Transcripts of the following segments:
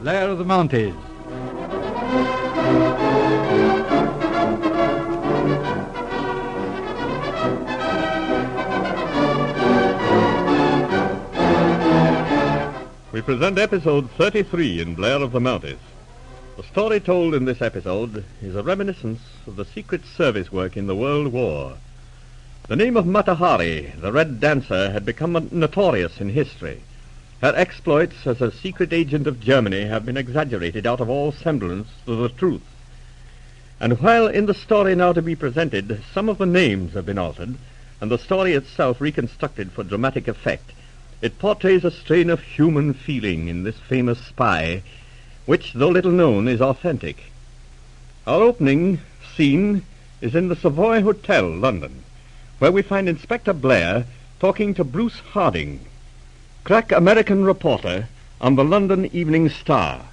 Blair of the Mounties. We present episode 33 in Blair of the Mounties. The story told in this episode is a reminiscence of the Secret Service work in the World War. The name of Mata Hari, the Red Dancer, had become notorious in history. Her exploits as a secret agent of Germany have been exaggerated out of all semblance to the truth. And while in the story now to be presented, some of the names have been altered, and the story itself reconstructed for dramatic effect, it portrays a strain of human feeling in this famous spy, which, though little known, is authentic. Our opening scene is in the Savoy Hotel, London, where we find Inspector Blair talking to Bruce Harding, crack American reporter on the London Evening Star.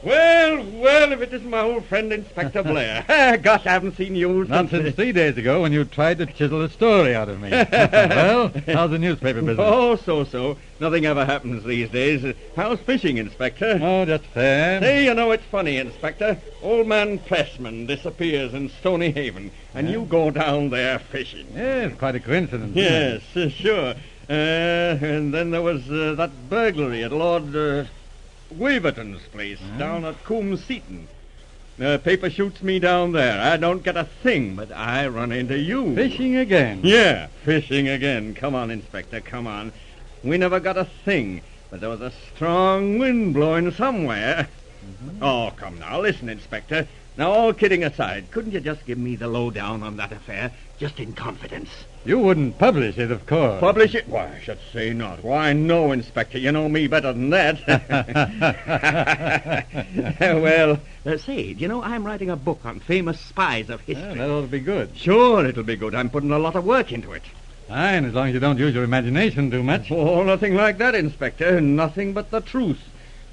Well, if it isn't my old friend Inspector Blair. Gosh, I haven't seen you Not since 3 days ago when you tried to chisel a story out of me. Well, how's the newspaper business? Oh, so. Nothing ever happens these days. How's fishing, Inspector? Oh, just fair. Say, you know, it's funny, Inspector. Old man Pressman disappears in Stony Haven, and you go down there fishing. Yes, quite a coincidence. Yes, sure. And then there was that burglary at Lord Waverton's place down at Coombs Seaton. Paper shoots me down there. I don't get a thing, but I run into you. Fishing again? Yeah, fishing again. Come on, Inspector, come on. We never got a thing, but there was a strong wind blowing somewhere. Mm-hmm. Oh, come now, listen, Inspector. Now, all kidding aside, couldn't you just give me the lowdown on that affair, just in confidence? You wouldn't publish it, of course. Publish it? Why, I should say not. Why, no, Inspector. You know me better than that. Well, say, do you know, I'm writing a book on famous spies of history. Yeah, that ought to be good. Sure, it'll be good. I'm putting a lot of work into it. Fine, as long as you don't use your imagination too much. Oh, nothing like that, Inspector. Nothing but the truth.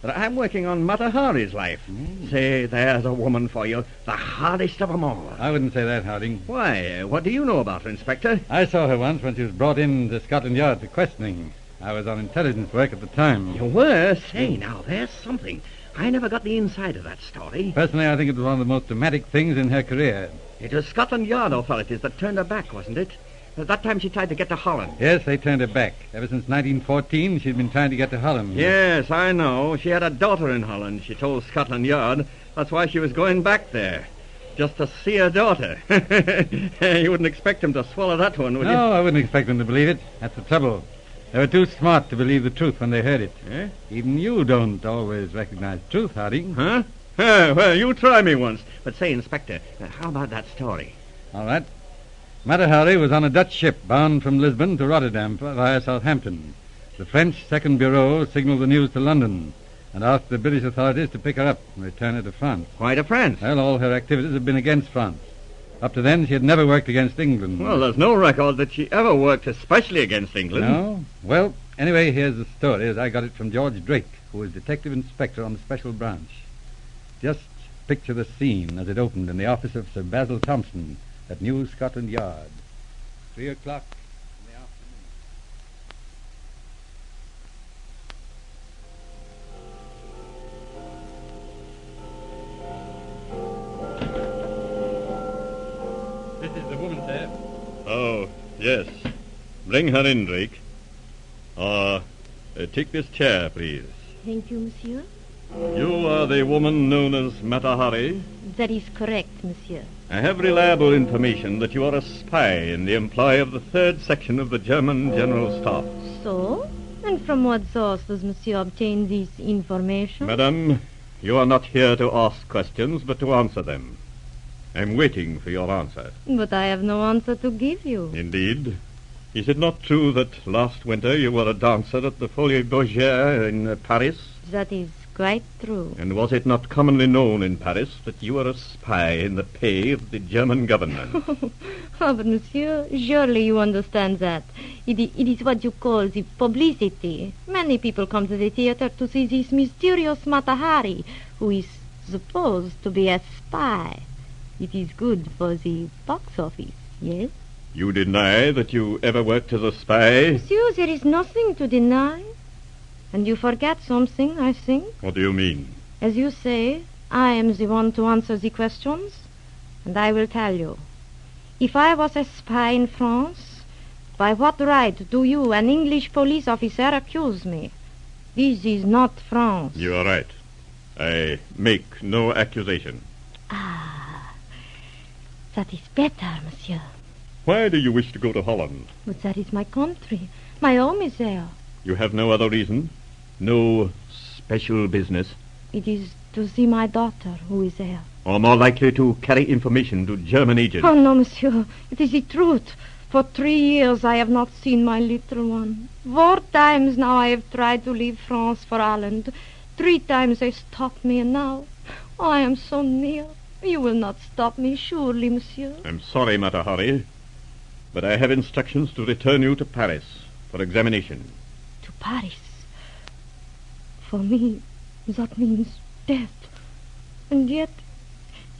But I'm working on Mata Hari's life. Say, there's a woman for you, the hardest of them all. I wouldn't say that, Harding. Why, what do you know about her, Inspector? I saw her once when she was brought in to Scotland Yard for questioning. I was on intelligence work at the time. You were? Say, now, there's something. I never got the inside of that story. Personally, I think it was one of the most dramatic things in her career. It was Scotland Yard authorities that turned her back, wasn't it? At that time she tried to get to Holland. Yes, they turned her back. Ever since 1914, she'd been trying to get to Holland. Yes, I know. She had a daughter in Holland, she told Scotland Yard. That's why she was going back there. Just to see her daughter. You wouldn't expect him to swallow that one, would you? No, I wouldn't expect them to believe it. That's the trouble. They were too smart to believe the truth when they heard it. Eh? Even you don't always recognize truth, Harding. Huh? Well, you try me once. But say, Inspector, how about that story? All right. Mata Hari was on a Dutch ship bound from Lisbon to Rotterdam via Southampton. The French Second Bureau signaled the news to London and asked the British authorities to pick her up and return her to France. Why to France? Well, all her activities had been against France. Up to then, she had never worked against England. Well, there's no record that she ever worked especially against England. No? Well, anyway, here's the story as I got it from George Drake, who was detective inspector on the special branch. Just picture the scene as it opened in the office of Sir Basil Thompson at New Scotland Yard. 3 o'clock in the afternoon. This is the woman, sir. Oh, yes. Bring her in, Drake. Take this chair, please. Thank you, monsieur. You are the woman known as Mata Hari? That is correct, monsieur. I have reliable information that you are a spy in the employ of the 3rd Section of the German General Staff. So? And from what source does monsieur obtain this information? Madame, you are not here to ask questions, but to answer them. I'm waiting for your answer. But I have no answer to give you. Indeed. Is it not true that last winter you were a dancer at the Folie Bergère in Paris? That is quite true. And was it not commonly known in Paris that you were a spy in the pay of the German government? Oh, but monsieur, surely you understand that. It is what you call the publicity. Many people come to the theater to see this mysterious Mata Hari, who is supposed to be a spy. It is good for the box office, yes? You deny that you ever worked as a spy? Monsieur, there is nothing to deny. And you forget something, I think. What do you mean? As you say, I am the one to answer the questions, and I will tell you. If I was a spy in France, by what right do you, an English police officer, accuse me? This is not France. You are right. I make no accusation. Ah, that is better, monsieur. Why do you wish to go to Holland? But that is my country. My home is there. You have no other reason? No special business? It is to see my daughter who is there. Or more likely to carry information to German agents? Oh, no, monsieur. It is the truth. For 3 years I have not seen my little one. 4 times now I have tried to leave France for Holland. 3 times they stopped me, and now I am so near. You will not stop me, surely, monsieur. I'm sorry, Matahari, but I have instructions to return you to Paris for examination. To Paris? For me, that means death. And yet,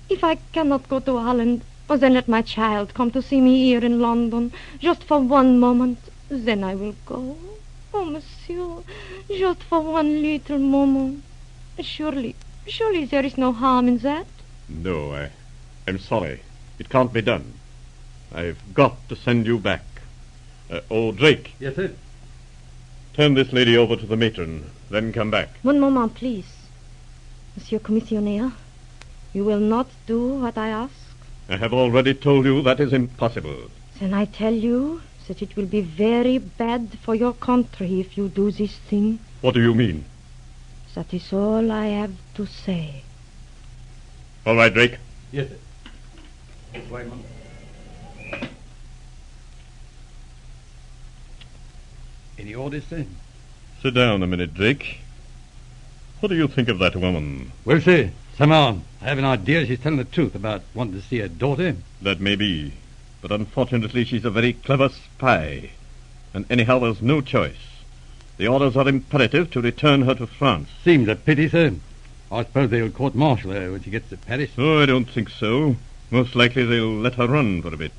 if I cannot go to Holland, then let my child come to see me here in London, just for 1 moment. Then I will go. Oh, monsieur, just for 1 little moment. Surely there is no harm in that. No, I'm sorry. It can't be done. I've got to send you back. Drake. Yes, sir. Turn this lady over to the matron, then come back. 1 moment, please. Monsieur Commissionaire, you will not do what I ask? I have already told you that is impossible. Then I tell you that it will be very bad for your country if you do this thing. What do you mean? That is all I have to say. All right, Drake. Yes, sir. Wait a moment. Any orders, sir? Sit down a minute, Drake. What do you think of that woman? Well, sir, somehow I have an idea she's telling the truth about wanting to see her daughter. That may be, but unfortunately she's a very clever spy. And anyhow, there's no choice. The orders are imperative to return her to France. Seems a pity, sir. I suppose they'll court-martial her when she gets to Paris. Oh, I don't think so. Most likely they'll let her run for a bit.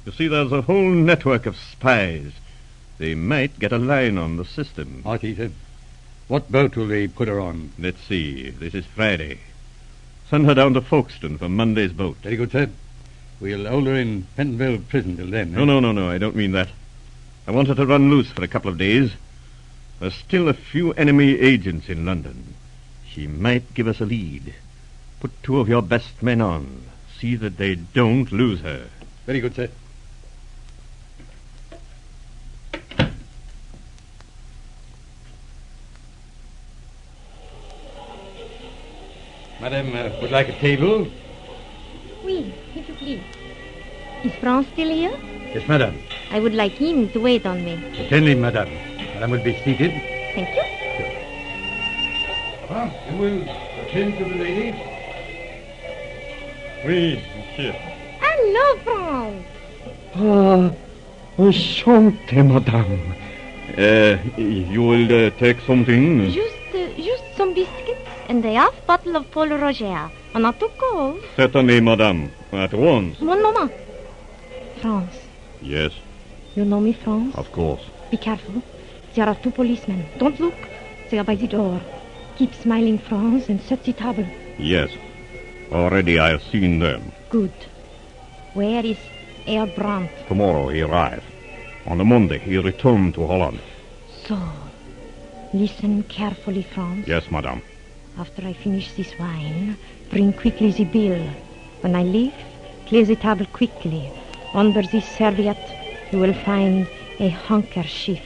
You see, there's a whole network of spies. They might get a line on the system. I see, sir. What boat will they put her on? Let's see. This is Friday. Send her down to Folkestone for Monday's boat. Very good, sir. We'll hold her in Pentonville prison till then. No. I don't mean that. I want her to run loose for a couple of days. There's still a few enemy agents in London. She might give us a lead. Put 2 of your best men on. See that they don't lose her. Very good, sir. Madame, would like a table? Oui, if you please. Is France still here? Yes, madame. I would like him to wait on me. Certainly, madame. Madame will be seated. Thank you. You will attend to the lady? Oui, monsieur. Hello, France. Enchanté, madame. You will take something? Just some biscuits and a half bottle of Paul Roger. Not too cold. Certainly, madame. At once. 1 moment. France. Yes, You know me, France? of course. Be careful. There are 2 policemen. Don't look. They are by the door. Keep smiling, France, and set the table. Yes. Already I have seen them. Good. Where is Herr Brandt? Tomorrow he arrives. On the Monday he returned to Holland. So, listen carefully, France. Yes, madame. After I finish this wine, bring quickly the bill. When I leave, clear the table quickly. Under this serviette, you will find a handkerchief.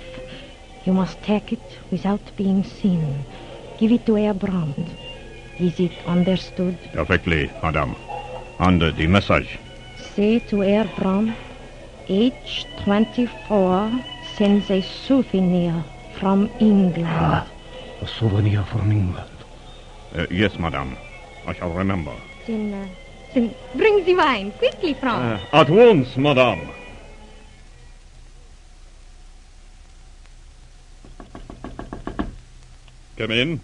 You must take it without being seen. Give it to Herr Brandt. Is it understood? Perfectly, madame. And the message? Say to Herr Brandt, H24 sends a souvenir from England. A souvenir from England. Yes, madame. I shall remember. Then bring the wine, quickly, France. At once, madame. Come in.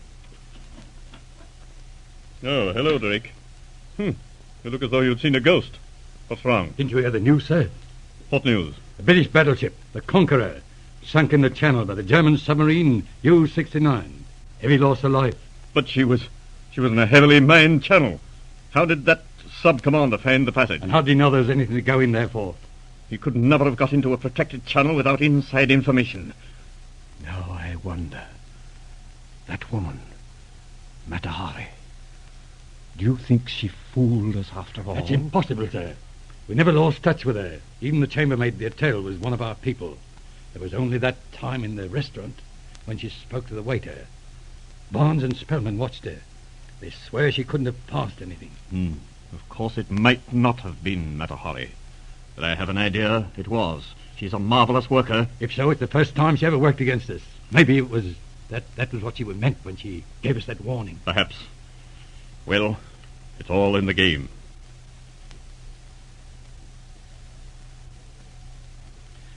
Oh, hello, Drake. You look as though you'd seen a ghost. What's wrong? Didn't you hear the news, sir? What news? The British battleship, the Conqueror, sunk in the channel by the German submarine U-69. Heavy loss of life. But she was in a heavily mined channel. How did that sub-commander find the passage? And how did he know there was anything to go in there for? He could never have got into a protected channel without inside information. Now I wonder. That woman, Matahari. Do you think she fooled us after all? That's impossible, sir. We never lost touch with her. Even the chambermaid at the hotel was one of our people. There was only that time in the restaurant when she spoke to the waiter. Barnes and Spellman watched her. They swear she couldn't have passed anything. Of course it might not have been Matahari. But I have an idea it was. She's a marvelous worker. If so, it's the first time she ever worked against us. Maybe it was... That was what she meant when she gave us that warning. Perhaps. Well, it's all in the game.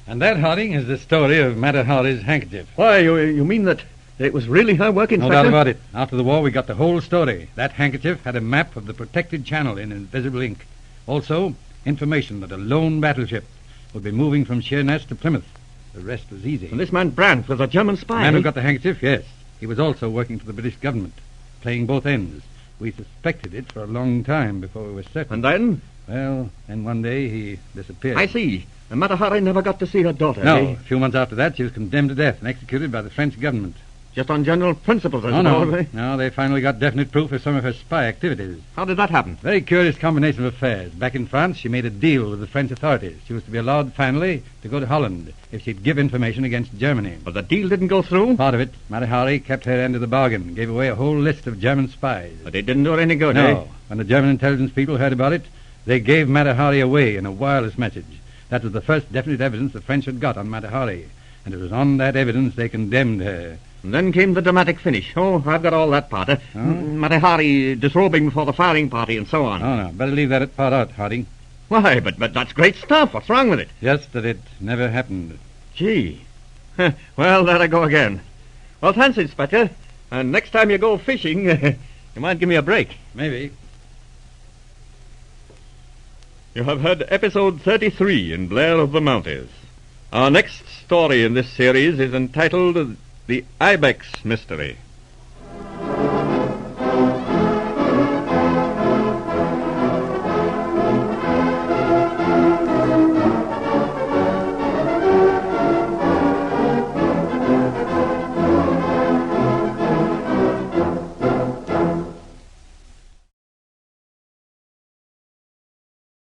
And that, Harding, is the story of Matahari's handkerchief. Why, you mean that it was really her work, Inspector? No doubt about it. After the war, we got the whole story. That handkerchief had a map of the protected channel in invisible ink. Also, information that a lone battleship would be moving from Sheerness to Plymouth. The rest was easy. And this man Brandt was a German spy. The man who got the handkerchief, yes. He was also working for the British government, playing both ends. We suspected it for a long time before we were certain. And then? Well, then one day he disappeared. I see. And Matahari never got to see her daughter. No. Eh? A few months after that, she was condemned to death and executed by the French government. Just on general principles, I No, suppose, eh? no, they finally got definite proof of some of her spy activities. How did that happen? Very curious combination of affairs. Back in France, she made a deal with the French authorities. She was to be allowed finally to go to Holland if she'd give information against Germany. But the deal didn't go through? Part of it. Matahari kept her end of the bargain, gave away a whole list of German spies. But it didn't do her any good, No. eh? When the German intelligence people heard about it, they gave Matahari away in a wireless message. That was the first definite evidence the French had got on Matahari. And it was on that evidence they condemned her. And then came the dramatic finish. Oh, I've got all that part. Matahari disrobing before the firing party and so on. Oh, no. Better leave that part out, Harding. Why, but that's great stuff. What's wrong with it? Just that it never happened. Gee. Well, there I go again. Well, thanks, Inspector. And next time you go fishing, you might give me a break. Maybe. You have heard episode 33 in Blair of the Mounties. Our next story in this series is entitled The Ibex Mystery.